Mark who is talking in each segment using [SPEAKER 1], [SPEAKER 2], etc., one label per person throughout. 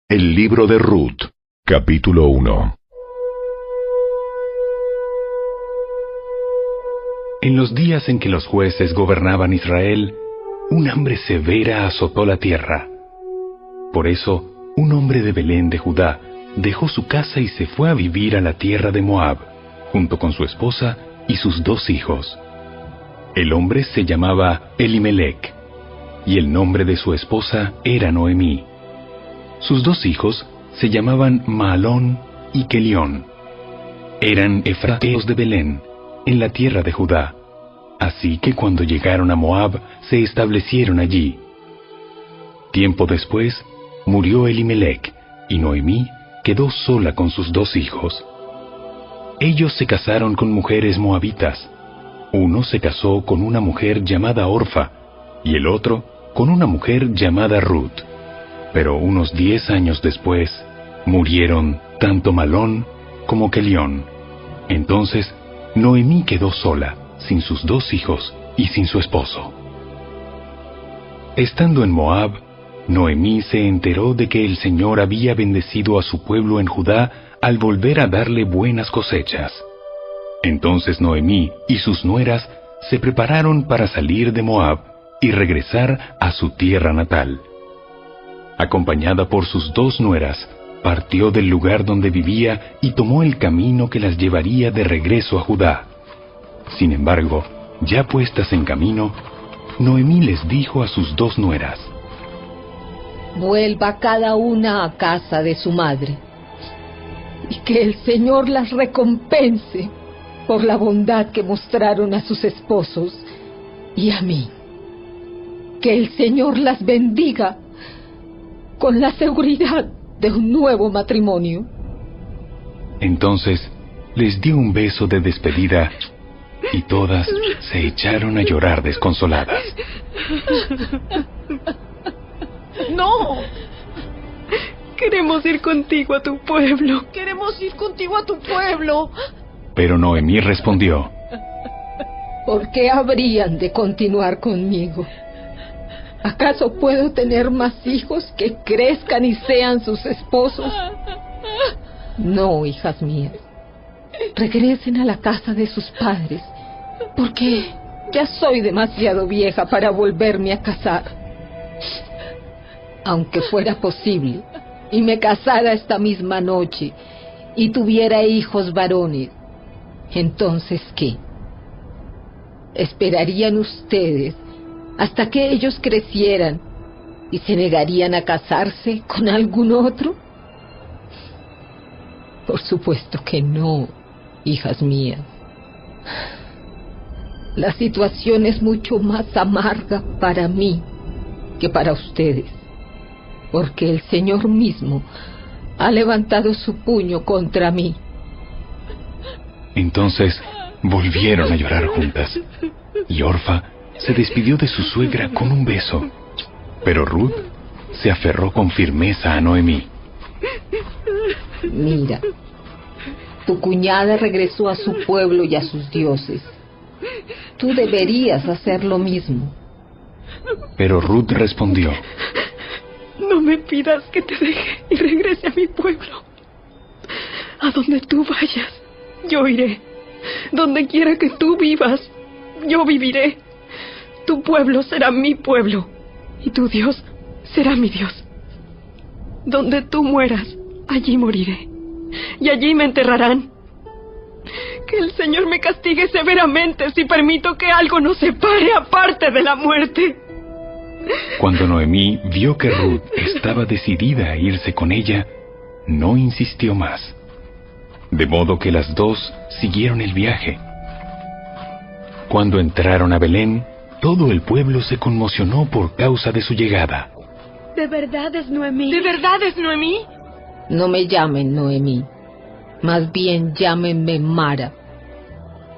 [SPEAKER 1] El libro de Ruth, capítulo 1. En los días en que los jueces gobernaban Israel, un hambre severa azotó la tierra. Por eso, un hombre de Belén de Judá dejó su casa y se fue a vivir a la tierra de Moab, junto con su esposa y sus 2 hijos. El hombre se llamaba Elimelec, y el nombre de su esposa era Noemí. Sus 2 hijos se llamaban Mahalón y Kelión. Eran efrateos de Belén, en la tierra de Judá. Así que cuando llegaron a Moab, se establecieron allí. Tiempo después, murió Elimelec, y Noemí quedó sola con sus 2 hijos. Ellos se casaron con mujeres moabitas. Uno se casó con una mujer llamada Orfa, y el otro con una mujer llamada Ruth. Pero unos 10 años después, murieron tanto Mahalón como Kelión. Entonces, Noemí quedó sola, sin sus 2 hijos y sin su esposo. Estando en Moab, Noemí se enteró de que el Señor había bendecido a su pueblo en Judá al volver a darle buenas cosechas. Entonces Noemí y sus nueras se prepararon para salir de Moab y regresar a su tierra natal. Acompañada por sus 2 nueras, partió del lugar donde vivía y tomó el camino que las llevaría de regreso a Judá. Sin embargo, ya puestas en camino, Noemí les dijo a sus 2 nueras:
[SPEAKER 2] vuelva cada una a casa de su madre, y que el Señor las recompense por la bondad que mostraron a sus esposos y a mí. Que el Señor las bendiga con la seguridad de un nuevo matrimonio.
[SPEAKER 1] Entonces les dio un beso de despedida y todas se echaron a llorar desconsoladas.
[SPEAKER 3] ¡No! Queremos ir contigo a tu pueblo. Queremos ir contigo a tu pueblo.
[SPEAKER 1] Pero Noemí respondió:
[SPEAKER 2] ¿por qué habrían de continuar conmigo? ¿Acaso puedo tener más hijos que crezcan y sean sus esposos? No, hijas mías. Regresen a la casa de sus padres, porque ya soy demasiado vieja para volverme a casar. Aunque fuera posible, y me casara esta misma noche, y tuviera hijos varones, ¿entonces qué? ¿Esperarían ustedes hasta que ellos crecieran y se negarían a casarse con algún otro? Por supuesto que no, hijas mías. La situación es mucho más amarga para mí que para ustedes, porque el Señor mismo ha levantado su puño contra mí.
[SPEAKER 1] Entonces volvieron a llorar juntas, y Orfa se despidió de su suegra con un beso, pero Ruth se aferró con firmeza a Noemí.
[SPEAKER 2] Mira, tu cuñada regresó a su pueblo y a sus dioses. Tú deberías hacer lo mismo.
[SPEAKER 1] Pero Ruth respondió:
[SPEAKER 3] no me pidas que te deje y regrese a mi pueblo. A donde tú vayas, yo iré. Donde quiera que tú vivas, yo viviré. Tu pueblo será mi pueblo, y tu Dios será mi Dios. Donde tú mueras, allí moriré, y allí me enterrarán. Que el Señor me castigue severamente si permito que algo nos separe aparte de la muerte.
[SPEAKER 1] Cuando Noemí vio que Ruth estaba decidida a irse con ella, no insistió más. De modo que las 2 siguieron el viaje. Cuando entraron a Belén, todo el pueblo se conmocionó por causa de su llegada.
[SPEAKER 3] ¿De verdad es Noemí? ¿De verdad es Noemí?
[SPEAKER 2] No me llamen Noemí, más bien llámenme Mara,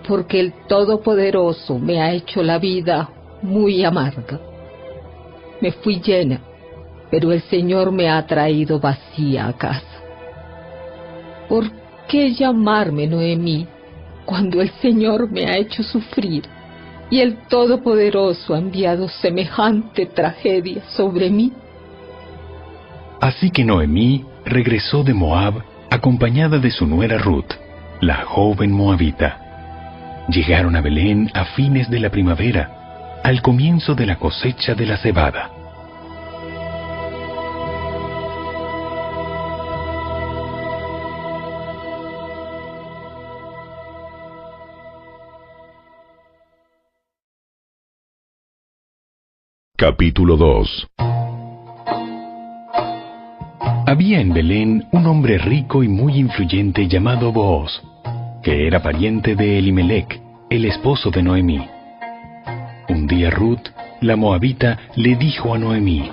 [SPEAKER 2] porque el Todopoderoso me ha hecho la vida muy amarga. Me fui llena, pero el Señor me ha traído vacía a casa. ¿Por qué llamarme Noemí cuando el Señor me ha hecho sufrir y el Todopoderoso ha enviado semejante tragedia sobre mí?
[SPEAKER 1] Así que Noemí regresó de Moab acompañada de su nuera Ruth, la joven moabita. Llegaron a Belén a fines de la primavera, al comienzo de la cosecha de la cebada.
[SPEAKER 4] Capítulo 2.
[SPEAKER 1] Había en Belén un hombre rico y muy influyente llamado Booz, que era pariente de Elimelec, el esposo de Noemí. Un día Ruth, la moabita, le dijo a Noemí: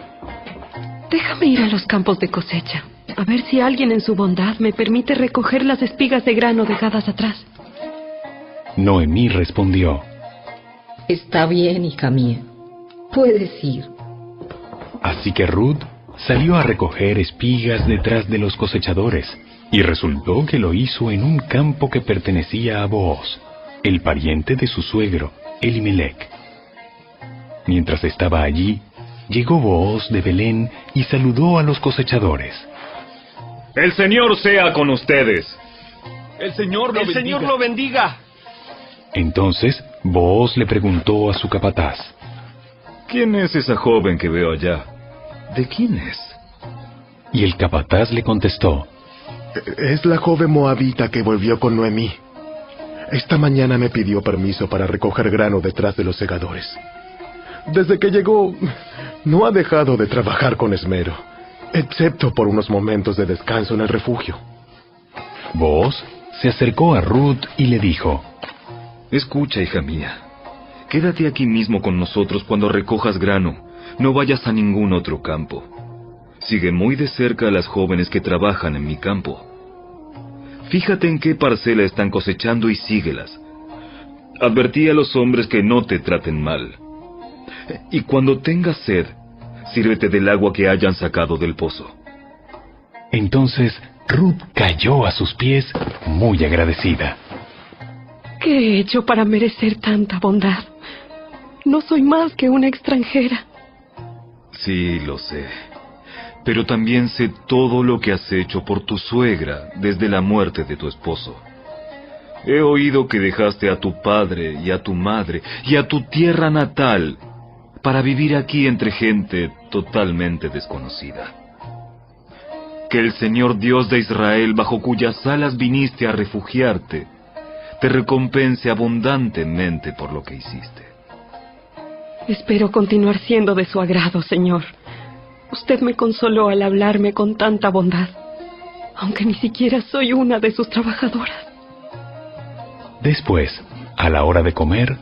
[SPEAKER 3] Déjame ir a los campos de cosecha, a ver si alguien en su bondad me permite recoger las espigas de grano dejadas atrás.
[SPEAKER 1] Noemí respondió:
[SPEAKER 2] Está bien, hija mía. Puedes ir.
[SPEAKER 1] Así que Ruth salió a recoger espigas detrás de los cosechadores, y resultó que lo hizo en un campo que pertenecía a Booz, el pariente de su suegro, Elimelec. Mientras estaba allí, llegó Booz de Belén y saludó a los cosechadores.
[SPEAKER 5] ¡El Señor sea con ustedes!
[SPEAKER 6] ¡El Señor lo bendiga!
[SPEAKER 1] Entonces Booz le preguntó a su capataz:
[SPEAKER 5] ¿Quién es esa joven que veo allá? ¿De quién es?
[SPEAKER 1] Y el capataz le contestó:
[SPEAKER 7] Es la joven moabita que volvió con Noemí. Esta mañana me pidió permiso para recoger grano detrás de los segadores. Desde que llegó, no ha dejado de trabajar con esmero, excepto por unos momentos de descanso en el refugio.
[SPEAKER 1] Booz se acercó a Ruth y le dijo:
[SPEAKER 5] Escucha, hija mía. Quédate aquí mismo con nosotros cuando recojas grano. No vayas a ningún otro campo. Sigue muy de cerca a las jóvenes que trabajan en mi campo. Fíjate en qué parcela están cosechando y síguelas. Advertí a los hombres que no te traten mal. Y cuando tengas sed, sírvete del agua que hayan sacado del pozo.
[SPEAKER 1] Entonces Ruth cayó a sus pies muy agradecida.
[SPEAKER 3] ¿Qué he hecho para merecer tanta bondad? No soy más que una extranjera.
[SPEAKER 5] Sí, lo sé. Pero también sé todo lo que has hecho por tu suegra desde la muerte de tu esposo. He oído que dejaste a tu padre y a tu madre y a tu tierra natal para vivir aquí entre gente totalmente desconocida. Que el Señor Dios de Israel, bajo cuyas alas viniste a refugiarte, te recompense abundantemente por lo que hiciste.
[SPEAKER 3] Espero continuar siendo de su agrado, Señor. Usted me consoló al hablarme con tanta bondad, aunque ni siquiera soy una de sus trabajadoras.
[SPEAKER 1] Después, a la hora de comer,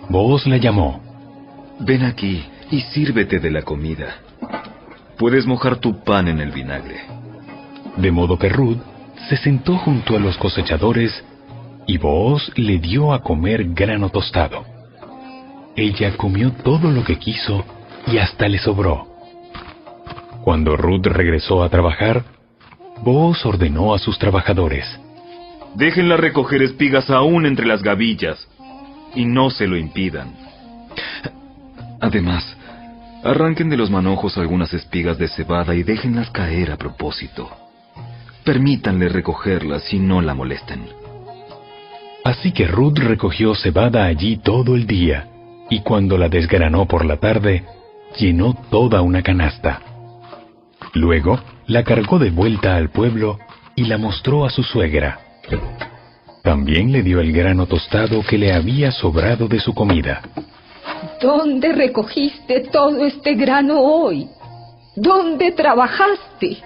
[SPEAKER 1] Booz la llamó.
[SPEAKER 5] Ven aquí y sírvete de la comida. Puedes mojar tu pan en el vinagre.
[SPEAKER 1] De modo que Ruth se sentó junto a los cosechadores y Booz le dio a comer grano tostado. Ella comió todo lo que quiso y hasta le sobró. Cuando Ruth regresó a trabajar, Booz ordenó a sus trabajadores:
[SPEAKER 5] Déjenla recoger espigas aún entre las gavillas, y no se lo impidan. Además, arranquen de los manojos algunas espigas de cebada y déjenlas caer a propósito. Permítanle recogerlas y no la molesten.
[SPEAKER 1] Así que Ruth recogió cebada allí todo el día, y cuando la desgranó por la tarde, llenó toda una canasta. Luego la cargó de vuelta al pueblo y la mostró a su suegra. También le dio el grano tostado que le había sobrado de su comida.
[SPEAKER 2] ¿Dónde recogiste todo este grano hoy? ¿Dónde trabajaste?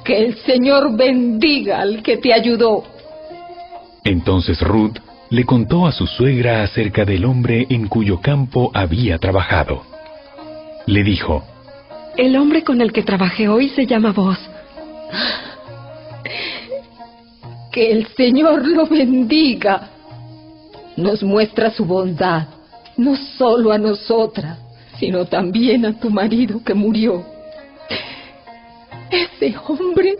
[SPEAKER 2] Que el Señor bendiga al que te ayudó.
[SPEAKER 1] Entonces Ruth le contó a su suegra acerca del hombre en cuyo campo había trabajado. Le dijo:
[SPEAKER 3] El hombre con el que trabajé hoy se llama Booz.
[SPEAKER 2] Que el Señor lo bendiga. Nos muestra su bondad, no solo a nosotras, sino también a tu marido que murió. Ese hombre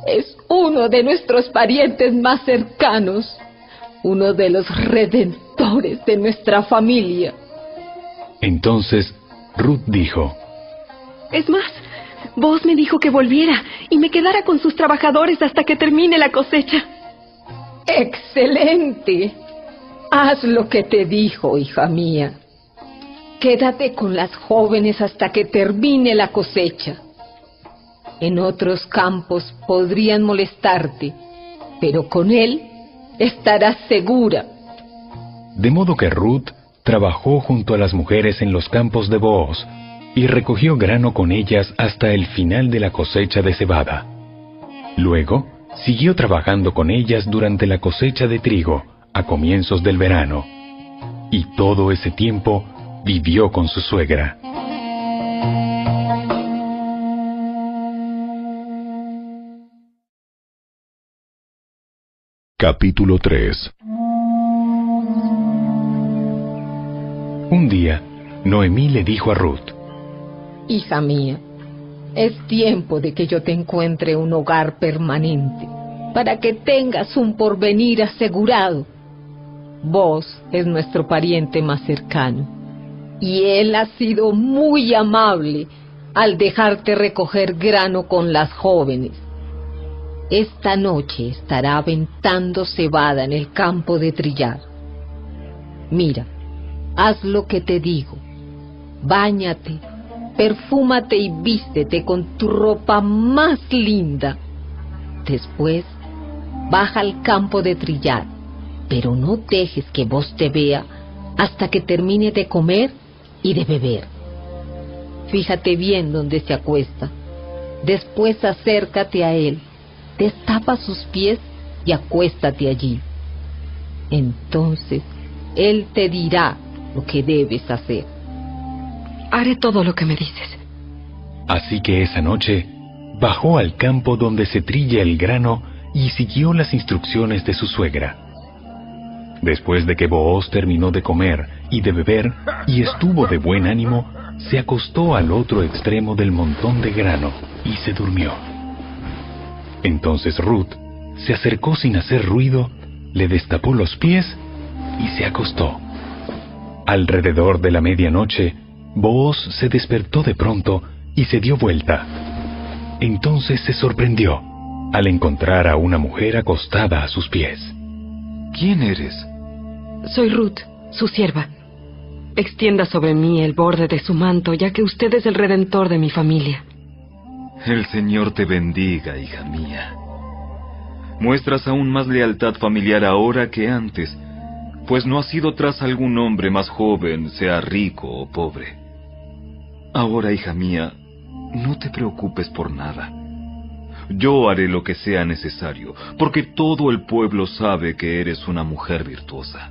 [SPEAKER 2] es uno de nuestros parientes más cercanos, uno de los redentores de nuestra familia.
[SPEAKER 1] Entonces Ruth dijo:
[SPEAKER 3] Es más, Booz me dijo que volviera y me quedara con sus trabajadores hasta que termine la cosecha.
[SPEAKER 2] ¡Excelente! Haz lo que te dijo, hija mía. Quédate con las jóvenes hasta que termine la cosecha. En otros campos podrían molestarte, pero con él estarás segura.
[SPEAKER 1] De modo que Ruth trabajó junto a las mujeres en los campos de Booz y recogió grano con ellas hasta el final de la cosecha de cebada. Luego, siguió trabajando con ellas durante la cosecha de trigo a comienzos del verano, y todo ese tiempo vivió con su suegra.
[SPEAKER 7] Capítulo 3.
[SPEAKER 1] Un día, Noemí le dijo a Ruth:
[SPEAKER 2] Hija mía, es tiempo de que yo te encuentre un hogar permanente, para que tengas un porvenir asegurado. Vos es nuestro pariente más cercano, y él ha sido muy amable al dejarte recoger grano con las jóvenes. Esta noche estará aventando cebada en el campo de trillar. Mira, haz lo que te digo. Báñate, perfúmate y vístete con tu ropa más linda. Después, baja al campo de trillar, pero no dejes que Booz te vea hasta que termine de comer y de beber. Fíjate bien dónde se acuesta. Después acércate a él, destapa sus pies y acuéstate allí. Entonces, él te dirá lo que debes hacer.
[SPEAKER 3] Haré todo lo que me dices.
[SPEAKER 1] Así que esa noche bajó al campo donde se trilla el grano y siguió las instrucciones de su suegra. Después de que Booz terminó de comer y de beber y estuvo de buen ánimo, se acostó al otro extremo del montón de grano y se durmió. Entonces Ruth se acercó sin hacer ruido, le destapó los pies y se acostó. Alrededor de la medianoche, Booz se despertó de pronto y se dio vuelta. Entonces se sorprendió al encontrar a una mujer acostada a sus pies.
[SPEAKER 5] ¿Quién eres?
[SPEAKER 3] Soy Ruth, su sierva. Extienda sobre mí el borde de su manto, ya que usted es el redentor de mi familia.
[SPEAKER 5] El Señor te bendiga, hija mía. Muestras aún más lealtad familiar ahora que antes, pues no has ido tras algún hombre más joven, sea rico o pobre. Ahora, hija mía, no te preocupes por nada. Yo haré lo que sea necesario, porque todo el pueblo sabe que eres una mujer virtuosa.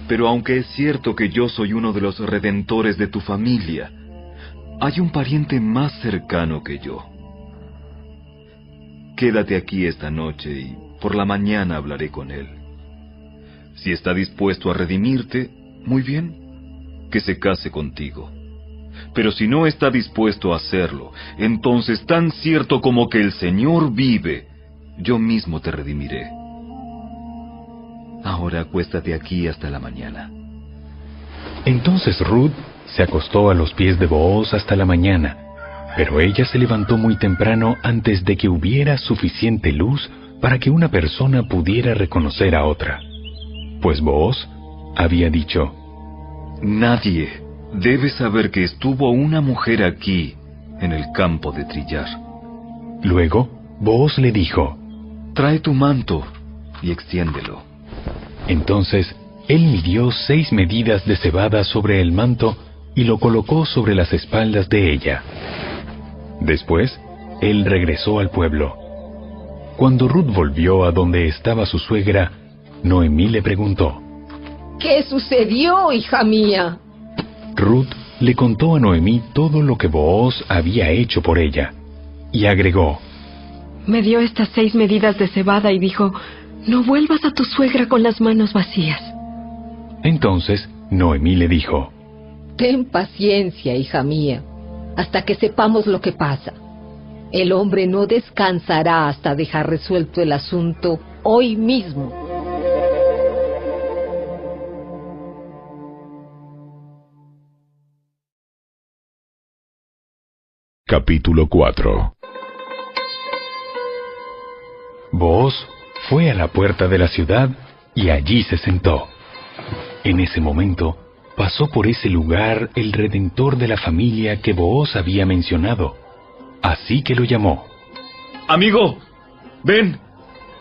[SPEAKER 5] Pero aunque es cierto que yo soy uno de los redentores de tu familia, hay un pariente más cercano que yo. Quédate aquí esta noche y por la mañana hablaré con él. Si está dispuesto a redimirte, muy bien, que se case contigo. Pero si no está dispuesto a hacerlo, entonces tan cierto como que el Señor vive, yo mismo te redimiré. Ahora acuéstate aquí hasta la mañana.
[SPEAKER 1] Entonces Ruth se acostó a los pies de Booz hasta la mañana, pero ella se levantó muy temprano antes de que hubiera suficiente luz para que una persona pudiera reconocer a otra. Pues Booz había dicho:
[SPEAKER 5] Nadie debe saber que estuvo una mujer aquí, en el campo de trillar.
[SPEAKER 1] Luego, Booz le dijo:
[SPEAKER 5] Trae tu manto y extiéndelo.
[SPEAKER 1] Entonces, él midió 6 medidas de cebada sobre el manto y lo colocó sobre las espaldas de ella. Después, él regresó al pueblo. Cuando Ruth volvió a donde estaba su suegra, Noemí le preguntó:
[SPEAKER 2] ¿Qué sucedió, hija mía?
[SPEAKER 1] Ruth le contó a Noemí todo lo que Booz había hecho por ella, y agregó:
[SPEAKER 3] Me dio estas 6 medidas de cebada y dijo: no vuelvas a tu suegra con las manos vacías.
[SPEAKER 1] Entonces Noemí le dijo:
[SPEAKER 2] Ten paciencia, hija mía, hasta que sepamos lo que pasa. El hombre no descansará hasta dejar resuelto el asunto hoy mismo.
[SPEAKER 1] Capítulo 4. Booz fue a la puerta de la ciudad y allí se sentó. En ese momento pasó por ese lugar el redentor de la familia que Booz había mencionado, así que lo llamó.
[SPEAKER 5] Amigo, ven,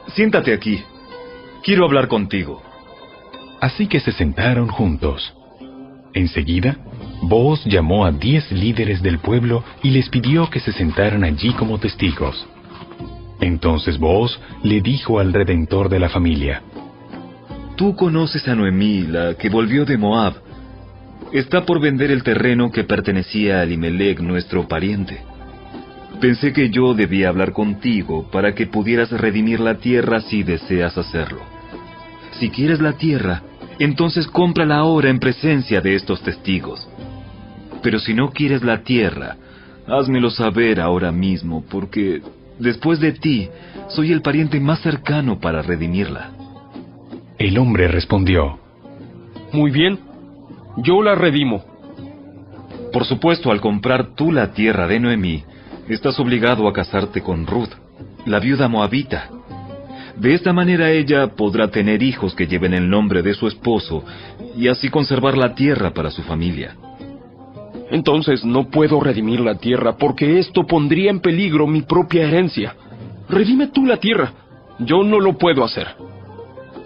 [SPEAKER 5] siéntate aquí. Quiero hablar contigo.
[SPEAKER 1] Así que se sentaron juntos. Enseguida, Booz llamó a 10 líderes del pueblo y les pidió que se sentaran allí como testigos. Entonces Booz le dijo al redentor de la familia:
[SPEAKER 5] Tú conoces a Noemí, la que volvió de Moab. Está por vender el terreno que pertenecía a Elimelec, nuestro pariente. Pensé que yo debía hablar contigo para que pudieras redimir la tierra si deseas hacerlo. Si quieres la tierra, entonces cómprala ahora en presencia de estos testigos. Pero si no quieres la tierra, házmelo saber ahora mismo, porque después de ti, soy el pariente más cercano para redimirla.
[SPEAKER 1] El hombre respondió:
[SPEAKER 6] Muy bien, yo la redimo.
[SPEAKER 5] Por supuesto, al comprar tú la tierra de Noemí, estás obligado a casarte con Ruth, la viuda moabita. De esta manera ella podrá tener hijos que lleven el nombre de su esposo y así conservar la tierra para su familia.
[SPEAKER 6] Entonces no puedo redimir la tierra porque esto pondría en peligro mi propia herencia. Redime tú la tierra. Yo no lo puedo hacer.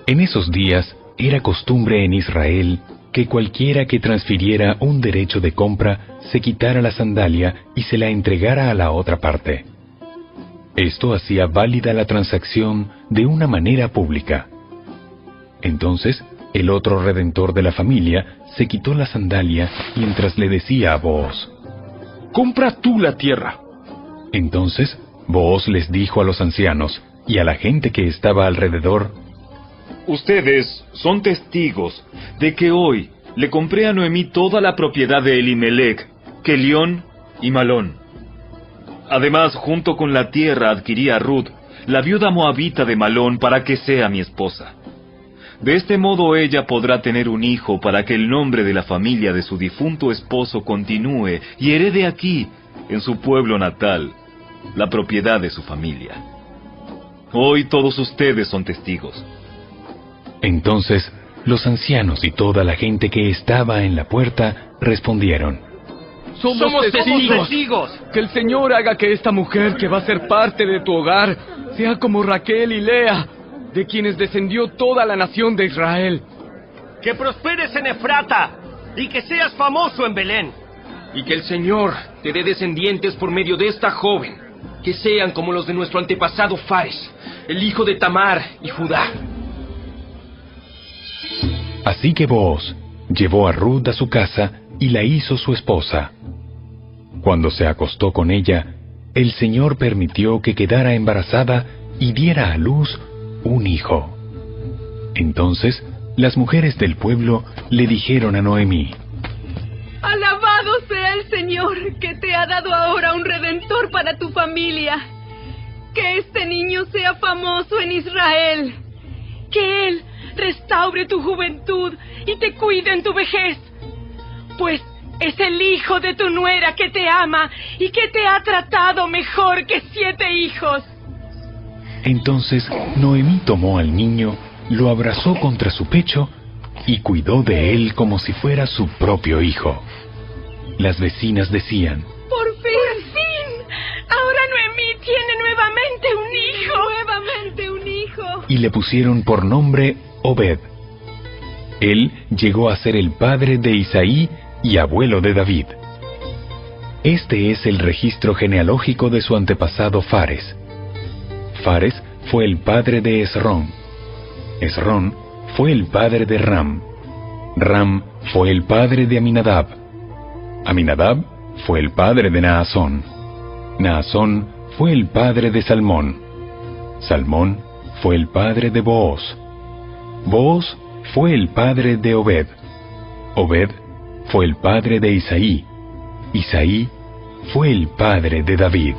[SPEAKER 1] En esos días era costumbre en Israel que cualquiera que transfiriera un derecho de compra se quitara la sandalia y se la entregara a la otra parte. Esto hacía válida la transacción de una manera pública. Entonces, el otro redentor de la familia se quitó la sandalia mientras le decía a Booz:
[SPEAKER 6] Compra tú la tierra.
[SPEAKER 1] Entonces, Booz les dijo a los ancianos y a la gente que estaba alrededor:
[SPEAKER 5] Ustedes son testigos de que hoy le compré a Noemí toda la propiedad de Elimelec, Kelión y Malón. Además, junto con la tierra adquirí a Ruth, la viuda moabita de Malón, para que sea mi esposa. De este modo ella podrá tener un hijo para que el nombre de la familia de su difunto esposo continúe y herede aquí, en su pueblo natal, la propiedad de su familia. Hoy todos ustedes son testigos.
[SPEAKER 1] Entonces, los ancianos y toda la gente que estaba en la puerta respondieron:
[SPEAKER 6] Somos testigos. Que el Señor haga que esta mujer que va a ser parte de tu hogar sea como Raquel y Lea, de quienes descendió toda la nación de Israel.
[SPEAKER 4] Que prosperes en Efrata y que seas famoso en Belén.
[SPEAKER 6] Y que el Señor te dé descendientes por medio de esta joven, que sean como los de nuestro antepasado Fares, el hijo de Tamar y Judá.
[SPEAKER 1] Así que Booz llevó a Ruth a su casa y la hizo su esposa. Cuando se acostó con ella, el Señor permitió que quedara embarazada y diera a luz un hijo. Entonces, las mujeres del pueblo le dijeron a Noemí:
[SPEAKER 3] Alabado sea el Señor, que te ha dado ahora un redentor para tu familia. Que este niño sea famoso en Israel. Que él restaure tu juventud y te cuide en tu vejez. Pues es el hijo de tu nuera que te ama y que te ha tratado mejor que 7 hijos.
[SPEAKER 1] Entonces Noemí tomó al niño, lo abrazó contra su pecho y cuidó de él como si fuera su propio hijo. Las vecinas decían:
[SPEAKER 3] ¡Por fin! Ahora Noemí tiene nuevamente un hijo.
[SPEAKER 1] Y le pusieron por nombre Obed. Él llegó a ser el padre de Isaí y abuelo de David. Este es el registro genealógico de su antepasado Fares. Fares fue el padre de Esrón. Esrón fue el padre de Ram. Ram fue el padre de Aminadab. Aminadab fue el padre de Naasón. Naasón fue el padre de Salmón. Salmón fue el padre de Booz. Booz fue el padre de Obed. Obed fue el padre de Isaí. Isaí fue el padre de David.